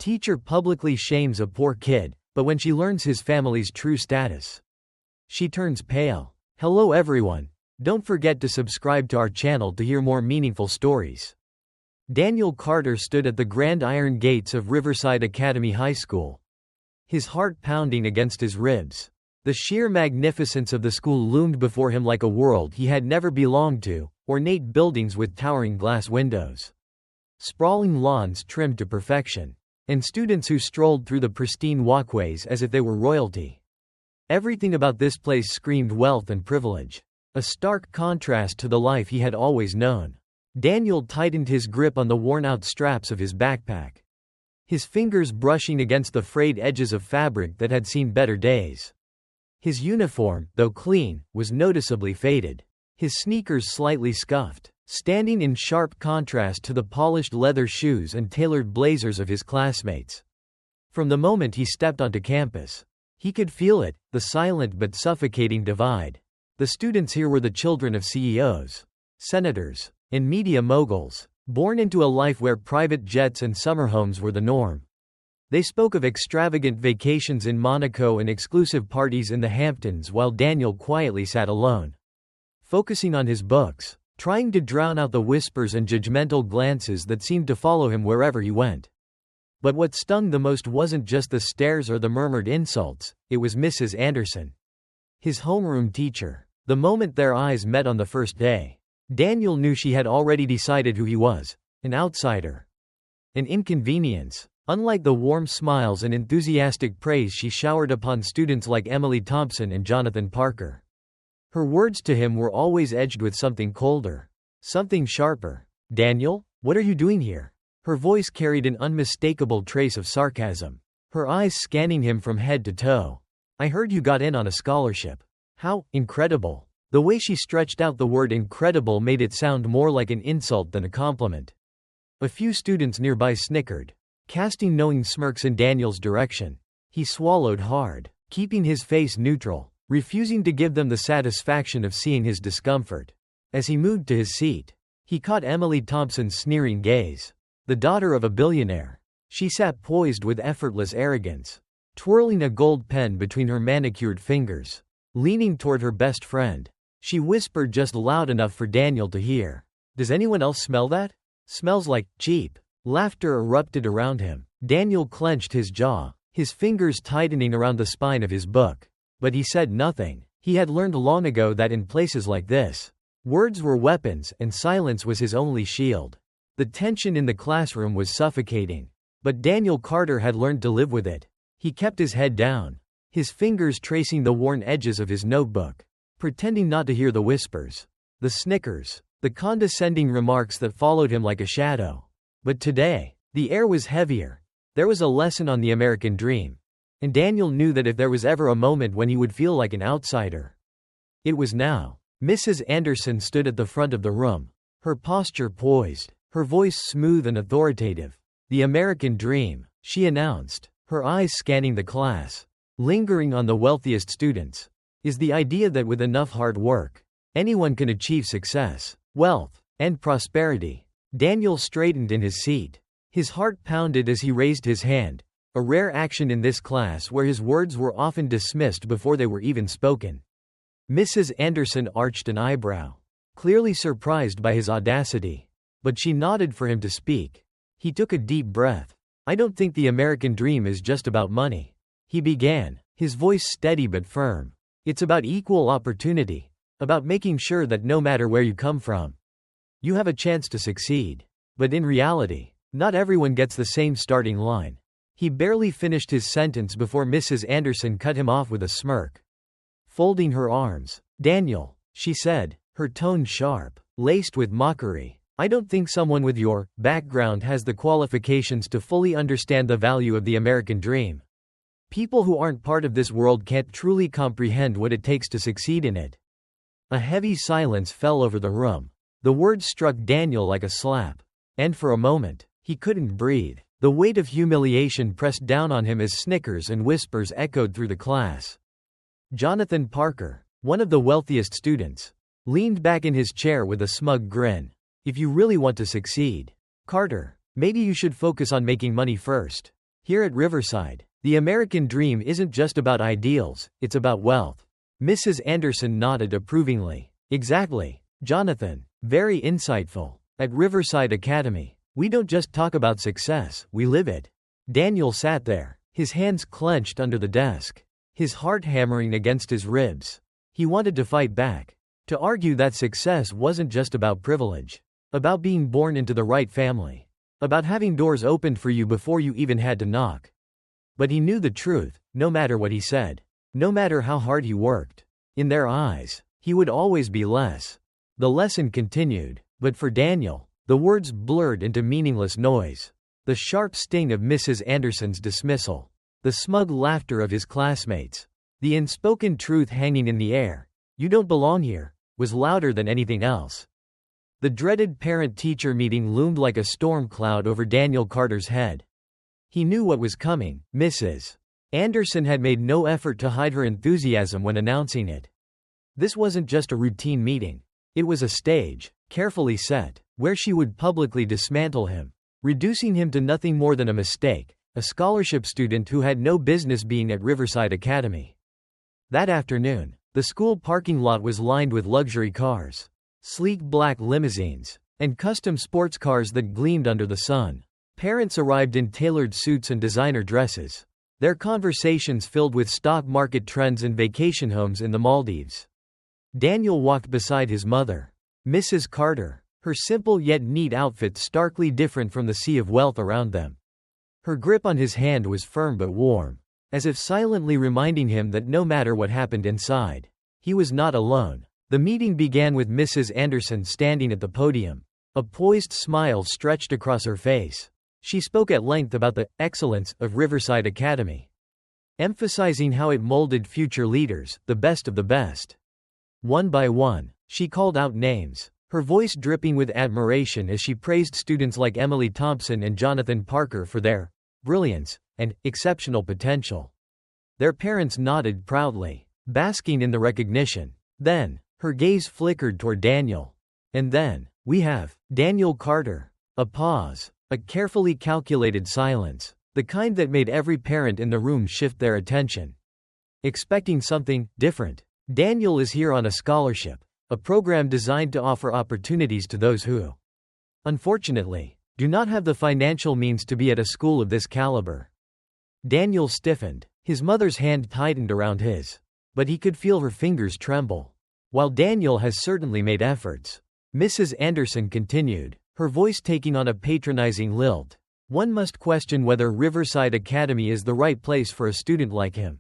teacher publicly shames a poor kid, but when she learns his family's true status, she turns pale. Hello everyone. Don't forget to subscribe to our channel to hear more meaningful stories. Daniel Carter stood at the grand iron gates of Riverside Academy High School, his heart pounding against his ribs. The sheer magnificence of the school loomed before him like a world he had never belonged to, ornate buildings with towering glass windows, sprawling lawns trimmed to perfection, and students who strolled through the pristine walkways as if they were royalty. Everything about this place screamed wealth and privilege, a stark contrast to the life he had always known. Daniel tightened his grip on the worn-out straps of his backpack, his fingers brushing against the frayed edges of fabric that had seen better days. His uniform, though clean, was noticeably faded, his sneakers slightly scuffed, standing in sharp contrast to the polished leather shoes and tailored blazers of his classmates. From the moment he stepped onto campus, he could feel it, the silent but suffocating divide. The students here were the children of CEOs, senators, and media moguls, born into a life where private jets and summer homes were the norm. They spoke of extravagant vacations in Monaco and exclusive parties in the Hamptons while Daniel quietly sat alone, focusing on his books, trying to drown out the whispers and judgmental glances that seemed to follow him wherever he went. But what stung the most wasn't just the stares or the murmured insults, it was Mrs. Anderson, his homeroom teacher. The moment their eyes met on the first day, Daniel knew she had already decided who he was, an outsider, an inconvenience. Unlike the warm smiles and enthusiastic praise she showered upon students like Emily Thompson and Jonathan Parker, her words to him were always edged with something colder, something sharper. Daniel, what are you doing here? Her voice carried an unmistakable trace of sarcasm, her eyes scanning him from head to toe. I heard you got in on a scholarship. How incredible. The way she stretched out the word incredible made it sound more like an insult than a compliment. A few students nearby snickered, casting knowing smirks in Daniel's direction. He swallowed hard, keeping his face neutral, refusing to give them the satisfaction of seeing his discomfort. As he moved to his seat, he caught Emily Thompson's sneering gaze. The daughter of a billionaire, she sat poised with effortless arrogance, twirling a gold pen between her manicured fingers. Leaning toward her best friend, she whispered just loud enough for Daniel to hear. Does anyone else smell that? Smells like cheap. Laughter erupted around him. Daniel clenched his jaw, his fingers tightening around the spine of his book. But he said nothing. He had learned long ago that in places like this, words were weapons and silence was his only shield. The tension in the classroom was suffocating, but Daniel Carter had learned to live with it. He kept his head down, his fingers tracing the worn edges of his notebook, pretending not to hear the whispers, the snickers, the condescending remarks that followed him like a shadow. But today, the air was heavier. There was a lesson on the American dream. And Daniel knew that if there was ever a moment when he would feel like an outsider, it was now. Mrs. Anderson stood at the front of the room, her posture poised, her voice smooth and authoritative. The American dream, she announced, her eyes scanning the class, lingering on the wealthiest students, is the idea that with enough hard work, anyone can achieve success, wealth, and prosperity. Daniel straightened in his seat. His heart pounded as he raised his hand, a rare action in this class where his words were often dismissed before they were even spoken. Mrs. Anderson arched an eyebrow, clearly surprised by his audacity, but she nodded for him to speak. He took a deep breath. I don't think the American dream is just about money, he began, his voice steady but firm. It's about equal opportunity, about making sure that no matter where you come from, you have a chance to succeed. But in reality, not everyone gets the same starting line. He barely finished his sentence before Mrs. Anderson cut him off with a smirk. Folding her arms, Daniel, she said, her tone sharp, laced with mockery. I don't think someone with your background has the qualifications to fully understand the value of the American dream. People who aren't part of this world can't truly comprehend what it takes to succeed in it. A heavy silence fell over the room. The words struck Daniel like a slap. And for a moment, he couldn't breathe. The weight of humiliation pressed down on him as snickers and whispers echoed through the class. Jonathan Parker, one of the wealthiest students, leaned back in his chair with a smug grin. If you really want to succeed, Carter, maybe you should focus on making money first. Here at Riverside, the American dream isn't just about ideals, it's about wealth. Mrs. Anderson nodded approvingly. Exactly, Jonathan. Very insightful. At Riverside Academy, we don't just talk about success, we live it. Daniel sat there, his hands clenched under the desk, his heart hammering against his ribs. He wanted to fight back, to argue that success wasn't just about privilege, about being born into the right family, about having doors opened for you before you even had to knock. But he knew the truth, no matter what he said, no matter how hard he worked. In their eyes, he would always be less. The lesson continued, but for Daniel, the words blurred into meaningless noise. The sharp sting of Mrs. Anderson's dismissal, the smug laughter of his classmates, the unspoken truth hanging in the air, "You don't belong here," was louder than anything else. The dreaded parent-teacher meeting loomed like a storm cloud over Daniel Carter's head. He knew what was coming. Mrs. Anderson had made no effort to hide her enthusiasm when announcing it. This wasn't just a routine meeting. It was a stage, carefully set, where she would publicly dismantle him, reducing him to nothing more than a mistake, a scholarship student who had no business being at Riverside Academy. That afternoon, the school parking lot was lined with luxury cars, sleek black limousines, and custom sports cars that gleamed under the sun. Parents arrived in tailored suits and designer dresses, their conversations filled with stock market trends and vacation homes in the Maldives. Daniel walked beside his mother, Mrs. Carter, her simple yet neat outfit starkly different from the sea of wealth around them. Her grip on his hand was firm but warm, as if silently reminding him that no matter what happened inside, he was not alone. The meeting began with Mrs. Anderson standing at the podium. A poised smile stretched across her face. She spoke at length about the excellence of Riverside Academy, emphasizing how it molded future leaders, the best of the best. One by one, she called out names, her voice dripping with admiration as she praised students like Emily Thompson and Jonathan Parker for their brilliance and exceptional potential. Their parents nodded proudly, basking in the recognition. Then, her gaze flickered toward Daniel. And then, "We have Daniel Carter." A pause, a carefully calculated silence, the kind that made every parent in the room shift their attention, expecting something different. Daniel is here on a scholarship, a program designed to offer opportunities to those who, unfortunately, do not have the financial means to be at a school of this caliber. Daniel stiffened, his mother's hand tightened around his, but he could feel her fingers tremble. While Daniel has certainly made efforts, Mrs. Anderson continued, her voice taking on a patronizing lilt, one must question whether Riverside Academy is the right place for a student like him.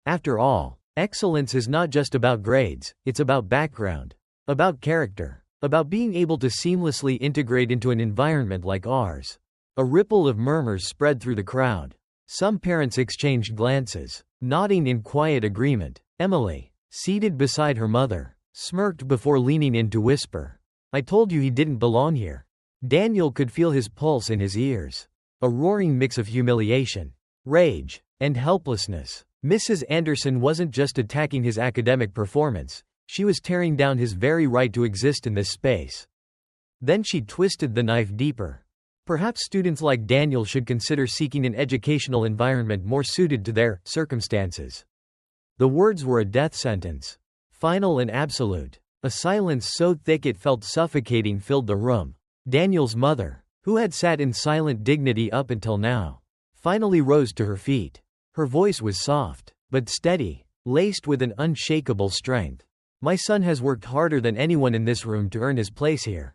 After all, excellence is not just about grades, it's about background, about character, about being able to seamlessly integrate into an environment like ours. A ripple of murmurs spread through the crowd. Some parents exchanged glances, nodding in quiet agreement. Emily, seated beside her mother, smirked before leaning in to whisper, "I told you he didn't belong here." Daniel could feel his pulse in his ears, a roaring mix of humiliation, rage, and helplessness. Mrs. Anderson wasn't just attacking his academic performance, she was tearing down his very right to exist in this space. Then she twisted the knife deeper. Perhaps students like Daniel should consider seeking an educational environment more suited to their circumstances. The words were a death sentence, final and absolute. A silence so thick it felt suffocating filled the room. Daniel's mother, who had sat in silent dignity up until now, finally rose to her feet. Her voice was soft, but steady, laced with an unshakable strength. "My son has worked harder than anyone in this room to earn his place here.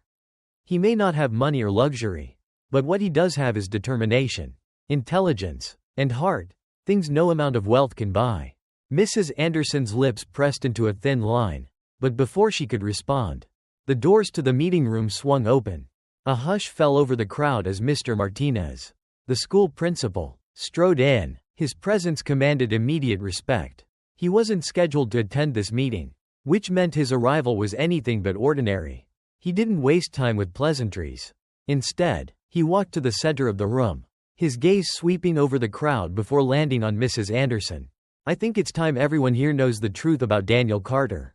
He may not have money or luxury, but what he does have is determination, intelligence, and heart, things no amount of wealth can buy." Mrs. Anderson's lips pressed into a thin line, but before she could respond, the doors to the meeting room swung open. A hush fell over the crowd as Mr. Martinez, the school principal, strode in. His presence commanded immediate respect. He wasn't scheduled to attend this meeting, which meant his arrival was anything but ordinary. He didn't waste time with pleasantries. Instead, he walked to the center of the room, his gaze sweeping over the crowd before landing on Mrs. Anderson. "I think it's time everyone here knows the truth about Daniel Carter."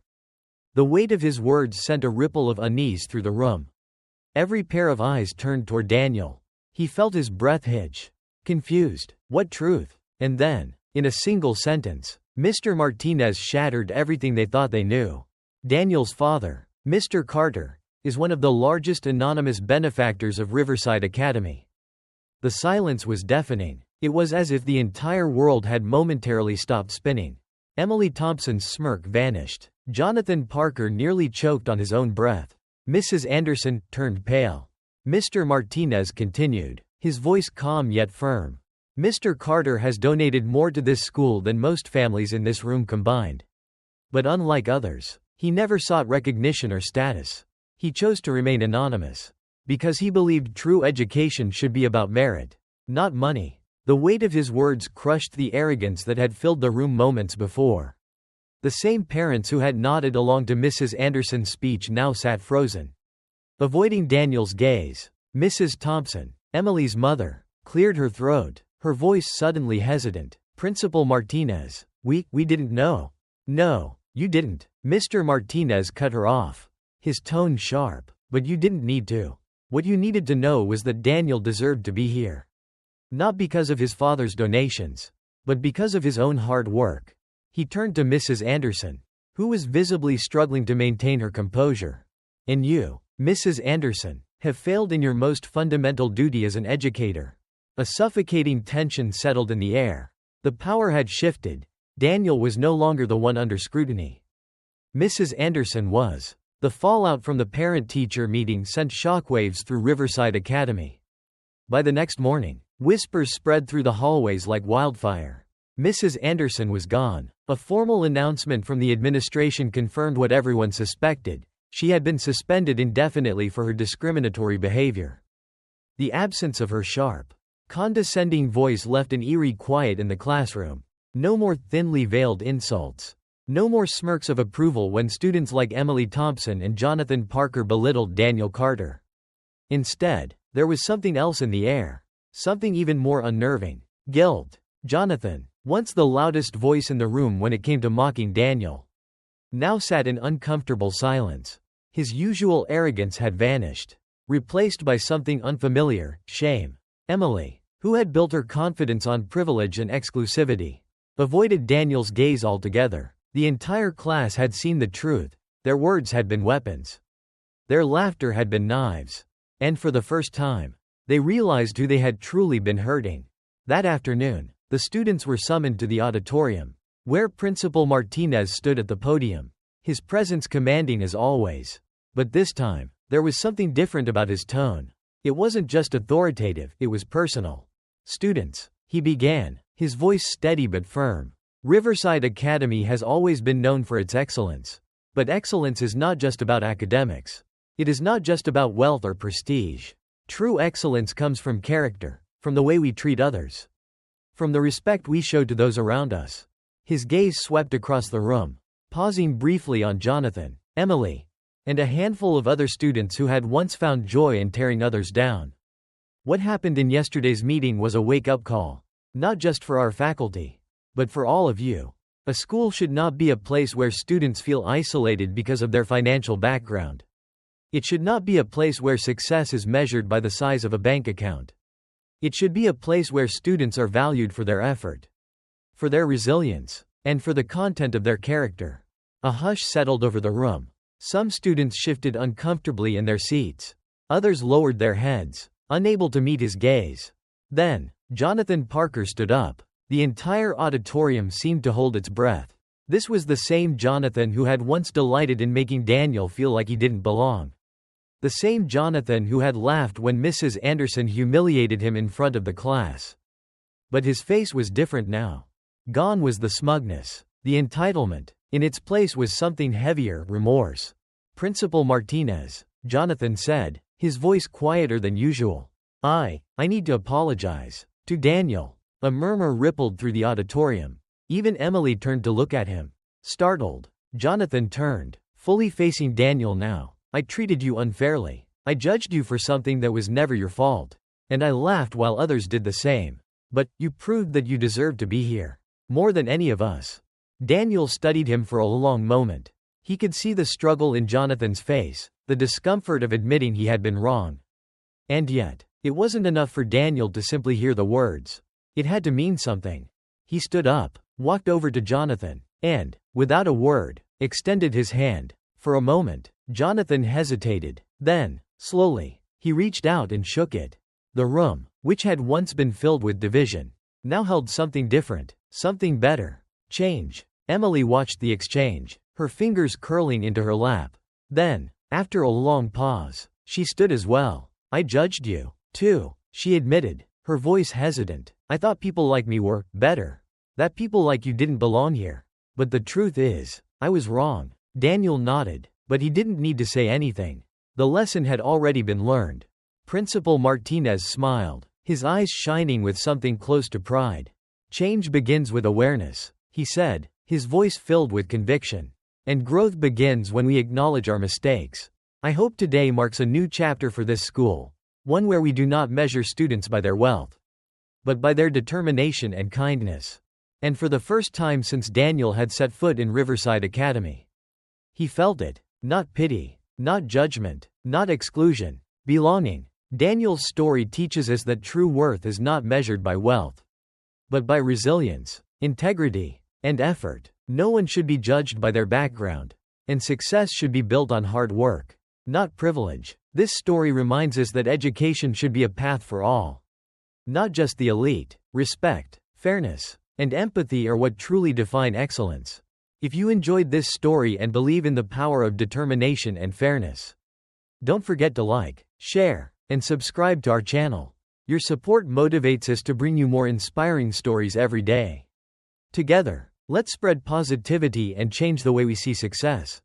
The weight of his words sent a ripple of unease through the room. Every pair of eyes turned toward Daniel. He felt his breath hitch. Confused. What truth? And then, in a single sentence, Mr. Martinez shattered everything they thought they knew. Daniel's father, Mr. Carter, is one of the largest anonymous benefactors of Riverside Academy. The silence was deafening. It was as if the entire world had momentarily stopped spinning. Emily Thompson's smirk vanished. Jonathan Parker nearly choked on his own breath. Mrs. Anderson turned pale. Mr. Martinez continued, his voice calm yet firm. Mr. Carter has donated more to this school than most families in this room combined. But unlike others, he never sought recognition or status. He chose to remain anonymous. Because he believed true education should be about merit, not money. The weight of his words crushed the arrogance that had filled the room moments before. The same parents who had nodded along to Mrs. Anderson's speech now sat frozen. Avoiding Daniel's gaze, Mrs. Thompson, Emily's mother, cleared her throat, her voice suddenly hesitant. Principal Martinez, we didn't know. No, you didn't. Mr. Martinez cut her off. His tone sharp. But you didn't need to. What you needed to know was that Daniel deserved to be here. Not because of his father's donations, but because of his own hard work. He turned to Mrs. Anderson, who was visibly struggling to maintain her composure. And you, Mrs. Anderson, have failed in your most fundamental duty as an educator. A suffocating tension settled in the air. The power had shifted. Daniel was no longer the one under scrutiny. Mrs. Anderson was. The fallout from the parent-teacher meeting sent shockwaves through Riverside Academy. By the next morning, whispers spread through the hallways like wildfire. Mrs. Anderson was gone. A formal announcement from the administration confirmed what everyone suspected. She had been suspended indefinitely for her discriminatory behavior. The absence of her sharp, condescending voice left an eerie quiet in the classroom. No more thinly veiled insults. No more smirks of approval when students like Emily Thompson and Jonathan Parker belittled Daniel Carter. Instead, there was something else in the air. Something even more unnerving. Guilt. Jonathan, once the loudest voice in the room when it came to mocking Daniel, now sat in uncomfortable silence. His usual arrogance had vanished, replaced by something unfamiliar, shame. Emily, who had built her confidence on privilege and exclusivity, avoided Daniel's gaze altogether. The entire class had seen the truth. Their words had been weapons. Their laughter had been knives. And for the first time, they realized who they had truly been hurting. That afternoon, the students were summoned to the auditorium, where Principal Martinez stood at the podium, his presence commanding as always. But this time, there was something different about his tone. It wasn't just authoritative, it was personal. Students, he began, his voice steady but firm. Riverside Academy has always been known for its excellence. But excellence is not just about academics. It is not just about wealth or prestige. True excellence comes from character, from the way we treat others, from the respect we show to those around us. His gaze swept across the room, pausing briefly on Jonathan, Emily, and a handful of other students who had once found joy in tearing others down. What happened in yesterday's meeting was a wake-up call, not just for our faculty, but for all of you. A school should not be a place where students feel isolated because of their financial background. It should not be a place where success is measured by the size of a bank account. It should be a place where students are valued for their effort, for their resilience, and for the content of their character. A hush settled over the room. Some students shifted uncomfortably in their seats. Others lowered their heads, unable to meet his gaze. Then, Jonathan Parker stood up. The entire auditorium seemed to hold its breath. This was the same Jonathan who had once delighted in making Daniel feel like he didn't belong. The same Jonathan who had laughed when Mrs. Anderson humiliated him in front of the class. But his face was different now. Gone was the smugness, the entitlement. In its place was something heavier, remorse. Principal Martinez, Jonathan said, his voice quieter than usual. I need to apologize to Daniel. A murmur rippled through the auditorium. Even Emily turned to look at him. Startled, Jonathan turned, fully facing Daniel now. I treated you unfairly. I judged you for something that was never your fault. And I laughed while others did the same. But, you proved that you deserved to be here. More than any of us. Daniel studied him for a long moment. He could see the struggle in Jonathan's face, the discomfort of admitting he had been wrong. And yet, It wasn't enough for Daniel to simply hear the words. It had to mean something. He stood up, walked over to Jonathan, and, without a word, extended his hand. For a moment, Jonathan hesitated. Then, slowly, he reached out and shook it. The room, which had once been filled with division, now held something different, something better. Change. Emily watched the exchange, her fingers curling into her lap. Then, after a long pause, she stood as well. I judged you, too, she admitted, her voice hesitant. I thought people like me were better. That people like you didn't belong here. But the truth is, I was wrong. Daniel nodded, but he didn't need to say anything. The lesson had already been learned. Principal Martinez smiled, his eyes shining with something close to pride. Change begins with awareness, he said, his voice filled with conviction. And growth begins when we acknowledge our mistakes. I hope today marks a new chapter for this school, one where we do not measure students by their wealth, but by their determination and kindness. And for the first time since Daniel had set foot in Riverside Academy, he felt it. Not pity, not judgment, not exclusion. Belonging. Daniel's story teaches us that true worth is not measured by wealth, but by resilience, integrity, and effort. No one should be judged by their background, and success should be built on hard work, not privilege. This story reminds us that education should be a path for all, not just the elite. Respect, fairness, and empathy are what truly define excellence. If you enjoyed this story and believe in the power of determination and fairness, don't forget to like, share, and subscribe to our channel. Your support motivates us to bring you more inspiring stories every day. Together, let's spread positivity and change the way we see success.